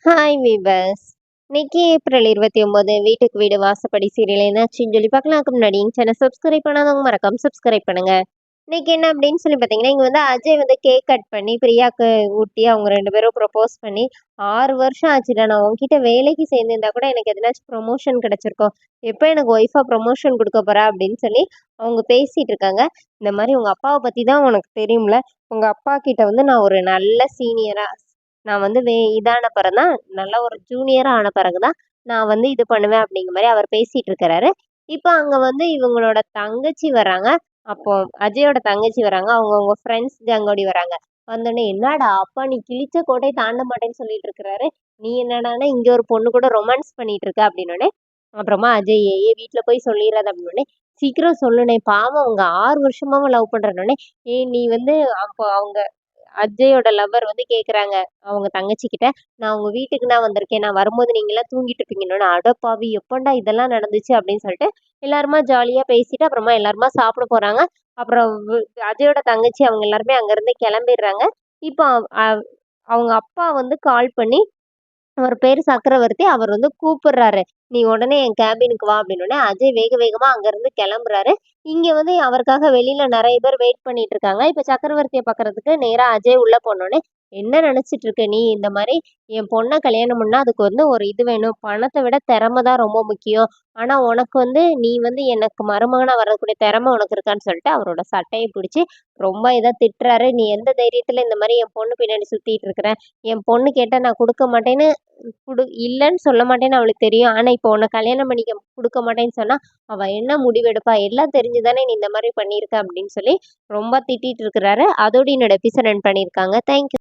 Hi viewers. இன்னைக்கு April 29 வீட்டுக்கு வீடு வாசப்படி சீரியல் என்னாச்சுன்னு சொல்லி பார்க்கலாம். அதுக்கு முன்னாடி சேனல் சப்ஸ்கிரைப் பண்ணாதவங்க மறக்காம சப்ஸ்கிரைப் பண்ணுங்க. இன்னைக்கு என்ன அப்படின்னு சொல்லி பார்த்தீங்கன்னா, இங்க வந்து அஜய் வந்து கேக் கட் பண்ணி பிரியாக்கு ஊட்டி அவங்க 2 பேரும் ப்ரொபோஸ் பண்ணி 6 வருஷம் ஆச்சுடா. நான் உன்கிட்ட வேலைக்கு சேர்ந்திருந்தா கூட எனக்கு எதனாச்சும் ப்ரொமோஷன் கிடைச்சிருக்கும். எப்போ எனக்கு ஒய்ஃபா ப்ரொமோஷன் கொடுக்க போறா அப்படின்னு சொல்லி அவங்க பேசிட்டு இருக்காங்க. இந்த மாதிரி உங்க அப்பாவை பத்தி தான் உனக்கு தெரியும்ல. உங்க அப்பா கிட்ட வந்து நான் ஒரு நல்ல சீனியரா நான் வந்து இதான பிறகு தான் நல்ல ஒரு ஜூனியரா ஆன பிறகு தான் நான் வந்து இது பண்ணுவேன் அப்படிங்கிற மாதிரி அவர் பேசிட்டு இருக்கிறாரு. இப்போ அங்க வந்து இவங்களோட தங்கச்சி வராங்க. அப்போ அஜயோட தங்கச்சி வராங்க. அவங்க ஃப்ரெண்ட்ஸ் கேங்கோடி வராங்க. வந்தோடனே என்னடா அப்பா நீ கிழிச்ச கோட்டை தாண்ட மாட்டேன்னு சொல்லிட்டு இருக்கிறாரு. நீ என்னடான்னா இங்க ஒரு பொண்ணு கூட ரொமான்ஸ் பண்ணிட்டு இருக்க அப்படின்னோடனே அப்புறமா அஜய் வீட்டுல போய் சொல்லிடுறாரு அப்படின்னோடனே சீக்கிரம் சொல்லுனே பாவம் அவங்க 6 வருஷமாவும் லவ் பண்றனோடனே நீ வந்து அப்போ அவங்க அஜயோட லவ்வர் வந்து கேக்குறாங்க அவங்க தங்கச்சி கிட்ட, "நான் உங்க வீட்டுக்கு நான் வந்திருக்கேன். நான் வரும்போது நீங்கலாம் தூங்கிட்டு இருப்பீங்கன்னோனே" "அடப்பாவி! எப்பன்டா இதெல்லாம் நடந்துச்சு?" அப்படின்னு சொல்லிட்டு எல்லாருமா ஜாலியா பேசிட்டு அப்புறமா எல்லாருமா சாப்பிட போறாங்க. அப்புறம் அஜயோட தங்கச்சி அவங்க எல்லாருமே அங்கிருந்து கிளம்பிடுறாங்க. இப்போ அவங்க அப்பா வந்து கால் பண்ணி அவர் பேரு சக்கரவர்த்தி. அவர் வந்து கூப்பிடுறாரு. "நீ உடனே என் கேபினுக்கு வா" அப்படின்னோனே, அஜய் வேக வேகமா அங்கருந்து கெளம்புறாரு. இங்க வந்து அவருக்காக வெளியில நெறைய பேர் வெயிட் பண்ணிட்டு இருக்காங்க. இப்ப சக்கரவர்த்திய பாக்குறதுக்கு நேரா அஜய் உள்ள போனோனே, "என்ன நெனச்சிட்டு இருக்க நீ? இந்த மாரி என் பொண்ண கல்யாணம் பண்ணா அதுக்கு வந்து ஒரு இது வேணும். பணத்த விட திறம தான் ரொம்ப முக்கியம். ஆனா உனக்கு வந்து நீ வந்து எனக்கு மருமகனா வரக்கூடிய திறம உனக்கு இருக்கான்னு" சொல்லிட்டு அவரோட சட்டைய பிடிச்சு ரொம்ப இதா திட்டுறாரு. "நீ எந்த தைரியத்துல இந்த மாரி என் பொண்ணு பின்னாடி சுத்திட்டு இருக்கிற? என் பொண்ணு கேட்டா நான் குடுக்க மாட்டேன்னு இல்லன்னு சொல்ல மாட்டேன்னு அவளுக்கு தெரியும். ஆனா, இப்போ உன்ன கல்யாணம் பண்ணிக்க குடுக்க மாட்டேன்னு சொன்னா, அவ என்ன முடிவெடுப்பா? எல்லாம் தெரிஞ்சு தானே நீ இந்த மாரி பண்ணியிருக்க அப்படின்னு சொல்லி ரொம்ப திட்டிட்டு இருக்கிறாரு. அதோட என்னோட எபிசோட் எண்ட் பண்ணியிருக்காங்க. Thank you.